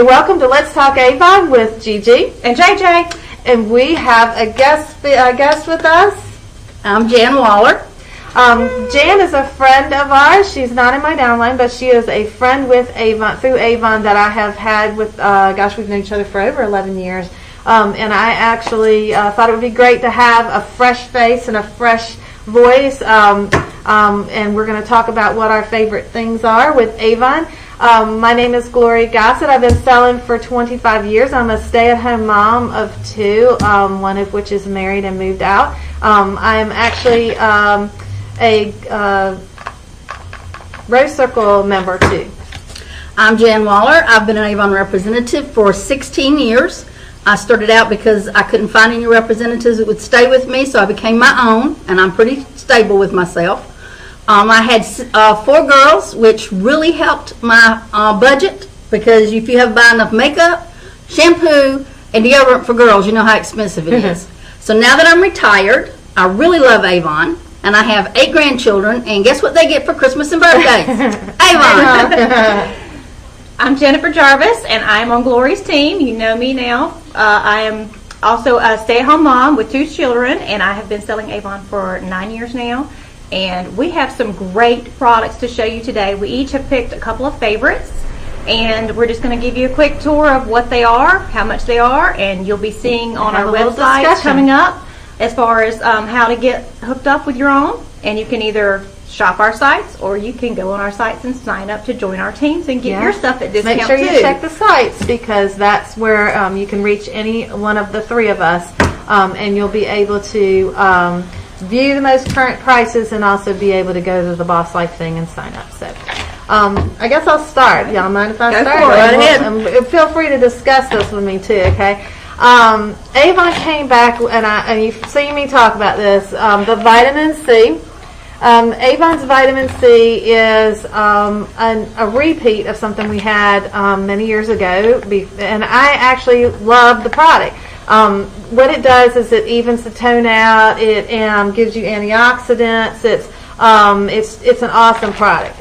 Hey, welcome to Let's Talk Avon with Gigi and JJ. And we have a guest with us. I'm Jan Waller. Jan is a friend of ours. She's not in my downline, but she is a friend with Avon, through Avon, that I have had with, we've known each other for over 11 years. And I actually thought it would be great to have a fresh face and a fresh voice. And we're going to talk about what our favorite things are with Avon. My name is Gloria Gossett. I've been selling for 25 years. I'm a stay-at-home mom of two, one of which is married and moved out. I'm actually a Rose Circle member too. I'm Jan Waller. I've been an Avon representative for 16 years. I started out because I couldn't find any representatives that would stay with me, so I became my own, and I'm pretty stable with myself. I had 4 girls, which really helped my budget, because if you have to buy enough makeup, shampoo, and deodorant for girls, you know how expensive it is. So now that I'm retired, I really love Avon, and I have 8 grandchildren, and guess what they get for Christmas and birthdays? Avon! I'm Jennifer Jarvis, and I'm on Gloria's team. You know me now. I am also a stay-at-home mom with 2 children, and I have been selling Avon for 9 years now. And we have some great products to show you today. We each have picked a couple of favorites, and we're just going to give you a quick tour of what they are, how much they are, and you'll be seeing on our website coming up as far as how to get hooked up with your own. And you can either shop our sites, or you can go on our sites and sign up to join our teams and get your stuff at discount. Make sure you check the sites, because that's where you can reach any one of the 3 of us, and you'll be able to view the most current prices and also be able to go to the Boss Life thing and sign up. So I guess I'll start. Y'all mind if I start? Go right ahead. Feel free to discuss this with me too, okay? Avon came back, and you've seen me talk about this, the vitamin C. Avon's vitamin C is a repeat of something we had many years ago, and I actually love the product. What it does is it evens the tone out. It gives you antioxidants. It's an awesome product.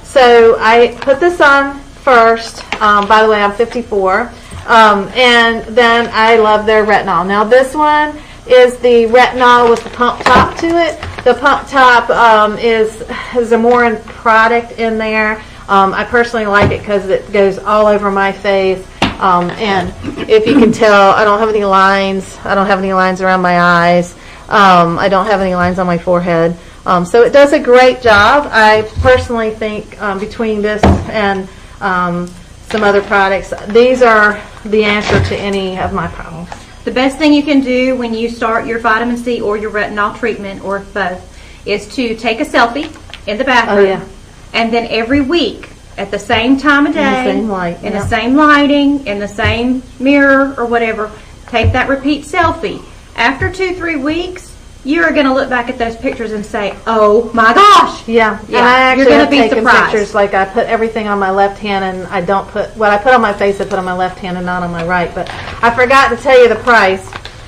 So I put this on first. By the way, I'm 54, and then I love their retinol. Now this one is the retinol with the pump top to it. The pump top has a more product in there. I personally like it because it goes all over my face. And if you can tell, I don't have any lines. I don't have any lines around my eyes. I don't have any lines on my forehead. So it does a great job. I personally think between this and some other products, these are the answer to any of my problems. The best thing you can do when you start your vitamin C or your retinol treatment, or both, is to take a selfie in the bathroom. Oh, yeah. And then every week, at the same time of day, in the same light, in the same lighting, in the same mirror or whatever, take that repeat selfie. After 2-3 weeks, you're going to look back at those pictures and say, "Oh my gosh!" Yeah, and I actually have taken pictures. Like I put everything on my left hand, and I don't put what I put on my face. I put on my left hand and not on my right. But I forgot to tell you the price.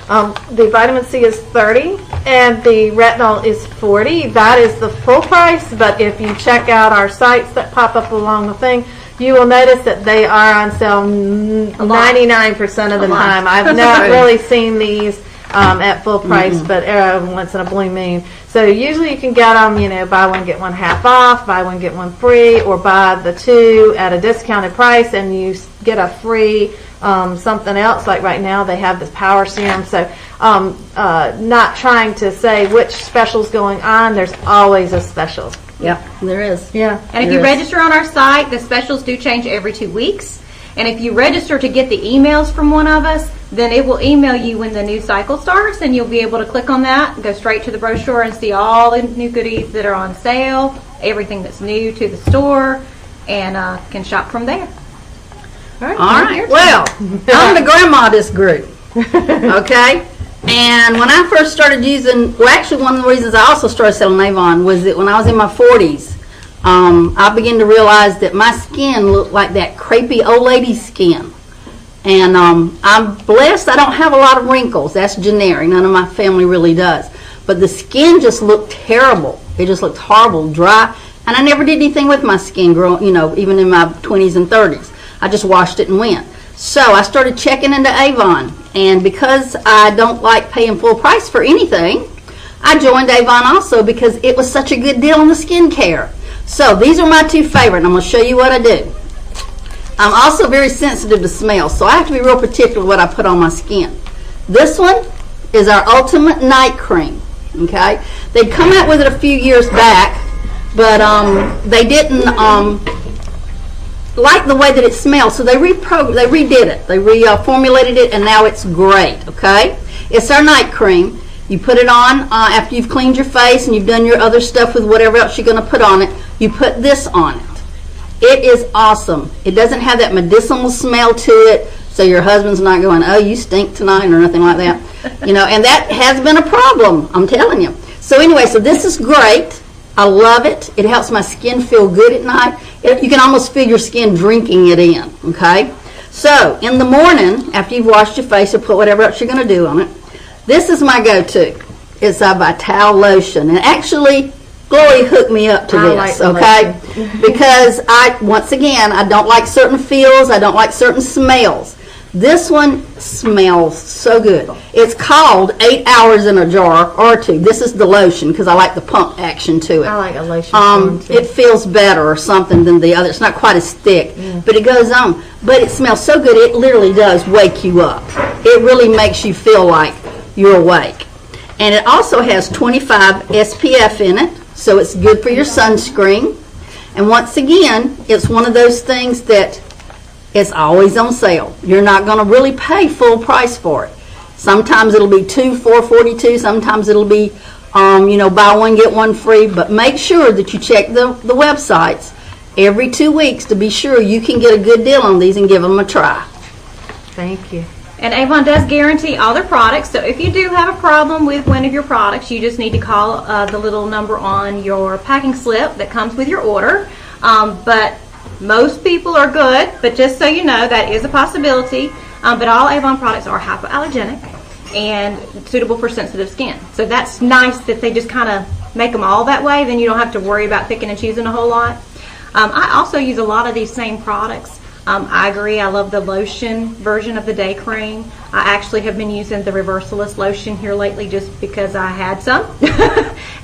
The vitamin C is $30, and the retinol is $40. That is the full price. But if you check out our sites that pop up along the thing, you will notice that they are on sale 99% of the time. I've not really seen these at full price, but once in a blue moon. So usually you can get them, buy one, get one half off, buy one, get one free, or buy the 2 at a discounted price, and you get a free something else. Like right now they have this power serum. So not trying to say which special's going on, there's always a special. Yeah, there is. Yeah. And if you register on our site, the specials do change every 2 weeks. And if you register to get the emails from one of us, then it will email you when the new cycle starts, and you'll be able to click on that, go straight to the brochure and see all the new goodies that are on sale, everything that's new to the store, and can shop from there. All right. Well, I'm the grandma of this group. Okay? And when I first started using, actually one of the reasons I also started selling Avon was that when I was in my 40s, I began to realize that my skin looked like that crepey old lady skin. And I'm blessed I don't have a lot of wrinkles. That's generic. None of my family really does. But the skin just looked terrible. It just looked horrible, dry. And I never did anything with my skin, even in my 20s and 30s. I just washed it and went. So I started checking into Avon, and because I don't like paying full price for anything, I joined Avon also because it was such a good deal on the skincare. So these are my two favorite, and I'm going to show you what I do. I'm also very sensitive to smell, so I have to be real particular what I put on my skin. This one is our Ultimate Night Cream. Okay, they come out with it a few years back, but they didn't like the way that it smells, so they redid it. They reformulated it, and now it's great. Okay, it's our night cream. You put it on after you've cleaned your face and you've done your other stuff with whatever else you're going to put on it. You put this on it. It is awesome. It doesn't have that medicinal smell to it, so your husband's not going, oh, you stink tonight, or nothing like that. You know, and that has been a problem, I'm telling you. So anyway, so this is great. I love it. It helps my skin feel good at night. You can almost feel your skin drinking it in, okay? So in the morning, after you've washed your face or put whatever else you're going to do on it, this is my go-to. It's a Vital lotion. And actually, Glory hooked me up to this, okay? Because once again, I don't like certain feels. I don't like certain smells. This one smells so good. It's called 8 hours in a jar or two. This is the lotion because I like the pump action to it. I like a lotion. It feels better or something than the other. It's not quite as thick, but it goes on. But it smells so good, it literally does wake you up. It really makes you feel like you're awake. And it also has 25 SPF in it, so it's good for your sunscreen. And once again, it's one of those things that it's always on sale. You're not going to really pay full price for it. Sometimes it'll be $4.42. Sometimes it'll be, buy one get one free. But make sure that you check the websites every 2 weeks to be sure you can get a good deal on these and give them a try. Thank you. And Avon does guarantee all their products, so if you do have a problem with one of your products, you just need to call the little number on your packing slip that comes with your order. But most people are good, but just so you know, that is a possibility. But all Avon products are hypoallergenic and suitable for sensitive skin. So that's nice that they just kind of make them all that way. Then you don't have to worry about picking and choosing a whole lot. I also use a lot of these same products. I agree. I love the lotion version of the day cream. I actually have been using the reversalist lotion here lately just because I had some.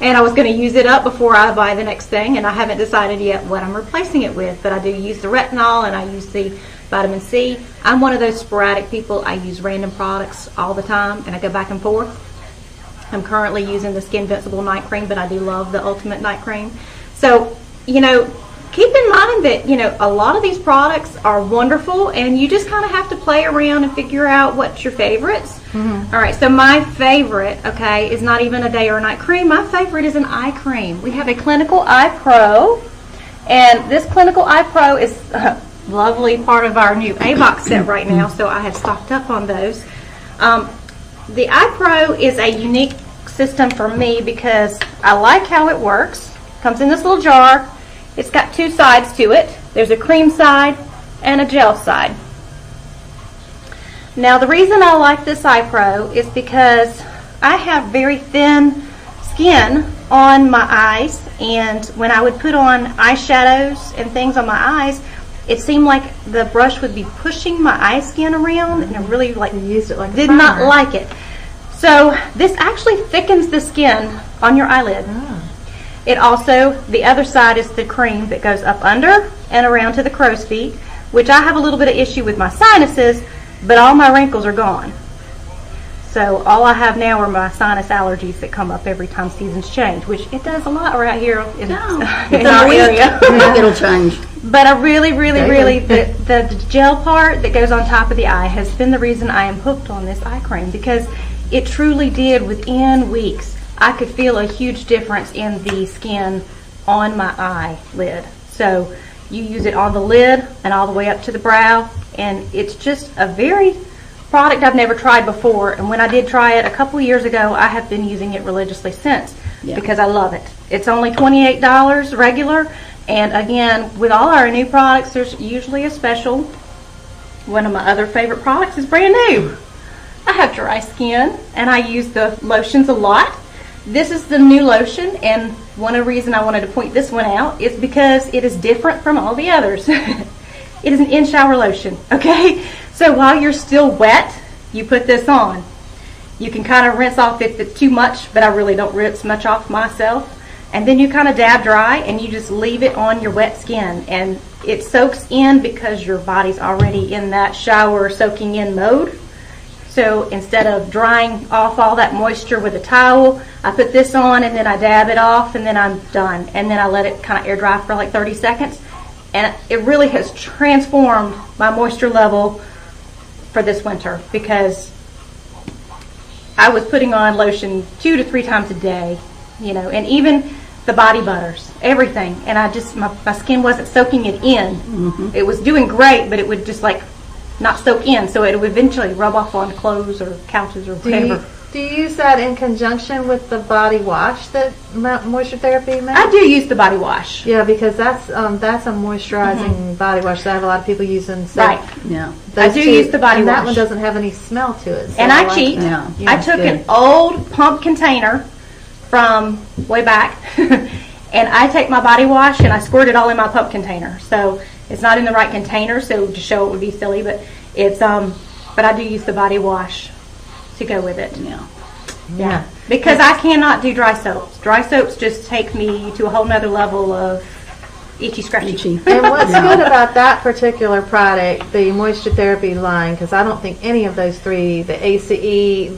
And I was going to use it up before I buy the next thing, and I haven't decided yet what I'm replacing it with. But I do use the retinol and I use the vitamin C. I'm one of those sporadic people. I use random products all the time, and I go back and forth. I'm currently using the Skin Invincible night cream, but I do love the Ultimate night cream. So, keep in mind that, a lot of these products are wonderful, and you just kind of have to play around and figure out what's your favorites. Mm-hmm. All right, so my favorite, is not even a day or night cream. My favorite is an eye cream. We have a Clinical Eye Pro, and this Clinical Eye Pro is a lovely part of our new A-Box set right now, so I have stocked up on those. The Eye Pro is a unique system for me because I like how it works. Comes in this little jar. It's got two sides to it. There's a cream side and a gel side. Now the reason I like this Eye Pro is because I have very thin skin on my eyes, and when I would put on eyeshadows and things on my eyes, it seemed like the brush would be pushing my eye skin around, and I really did not like it. So this actually thickens the skin on your eyelid. It also, the other side is the cream that goes up under and around to the crow's feet, which I have a little bit of issue with my sinuses, but all my wrinkles are gone. So all I have now are my sinus allergies that come up every time seasons change, which it does a lot right here in our area. It'll change. But I really, the gel part that goes on top of the eye has been the reason I am hooked on this eye cream, because it truly did, within weeks, I could feel a huge difference in the skin on my eyelid. So you use it on the lid and all the way up to the brow, and it's just a very product I've never tried before, and when I did try it a couple years ago, I have been using it religiously since because I love it. It's only $28 regular, and again, with all our new products, there's usually a special. One of my other favorite products is brand new. I have dry skin, and I use the lotions a lot. This is the new lotion, and one of the reasons I wanted to point this one out is because it is different from all the others. It It is an in-shower lotion, okay? So while you're still wet, you put this on. You can kind of rinse off if it's too much, but I really don't rinse much off myself. And then you kind of dab dry, and you just leave it on your wet skin. And it soaks in because your body's already in that shower soaking in mode. So instead of drying off all that moisture with a towel, I put this on and then I dab it off and then I'm done. And then I let it kind of air dry for like 30 seconds. And it really has transformed my moisture level for this winter, because I was putting on lotion 2 to 3 times a day, you know, and even the body butters, everything. And I just, my skin wasn't soaking it in. Mm-hmm. It was doing great, but it would just like not soak in, so it would eventually rub off on clothes or couches or whatever. Do you use that in conjunction with the body wash that Moisture Therapy makes? I do use the body wash. Yeah, because that's a moisturizing body wash that I have a lot of people using. So right. Yeah. I do use the body and wash. That one doesn't have any smell to it. So and I cheat. Yeah. I took an old pump container from way back, and I take my body wash and I squirt it all in my pump container. So it's not in the right container, so to show it would be silly, but it's but I do use the body wash to go with it. Yeah. Because I cannot do dry soaps. Dry soaps just take me to a whole nother level of itchy scratchy. And what's good about that particular product, the Moisture Therapy line, because I don't think any of those three, the ACE,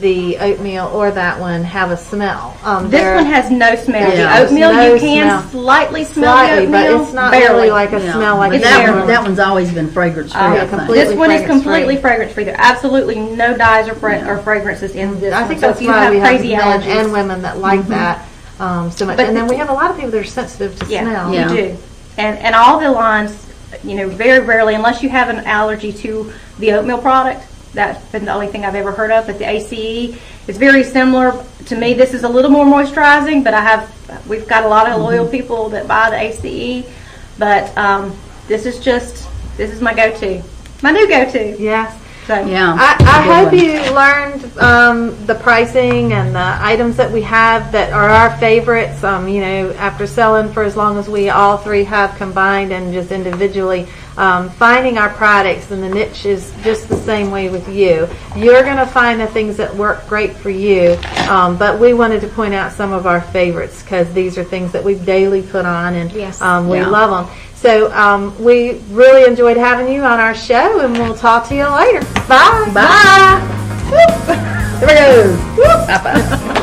the oatmeal, or that one, have a smell. This one has no smell. Yeah. The oatmeal, No you can smell. slightly smell the oatmeal. but it's not barely. really like a smell like But a that one's always been fragrance free. yeah, completely. This one is completely fragrance-free. fragrance free. There are absolutely no dyes or fragrances in this I one. think So that's if you why have we have crazy men allergies, and women that like that so much. But And then we have a lot of people that are sensitive to smell. you do. And all the lines, you know, very rarely, unless you have an allergy to the oatmeal product, that's been the only thing I've ever heard of. But the ACE is very similar to me. This is a little more moisturizing, but we've got a lot of loyal people that buy the ACE. But this is my go-to, my new go-to. Yes. So, I hope you learned the pricing and the items that we have that are our favorites. You know, after selling for as long as we all three have combined and just individually, finding our products, and the niche is just the same way with you. You're going to find the things that work great for you, but we wanted to point out some of our favorites because these are things that we daily put on, and we love them. So we really enjoyed having you on our show, and we'll talk to you later. Bye. Bye. Here we go. Bye-bye.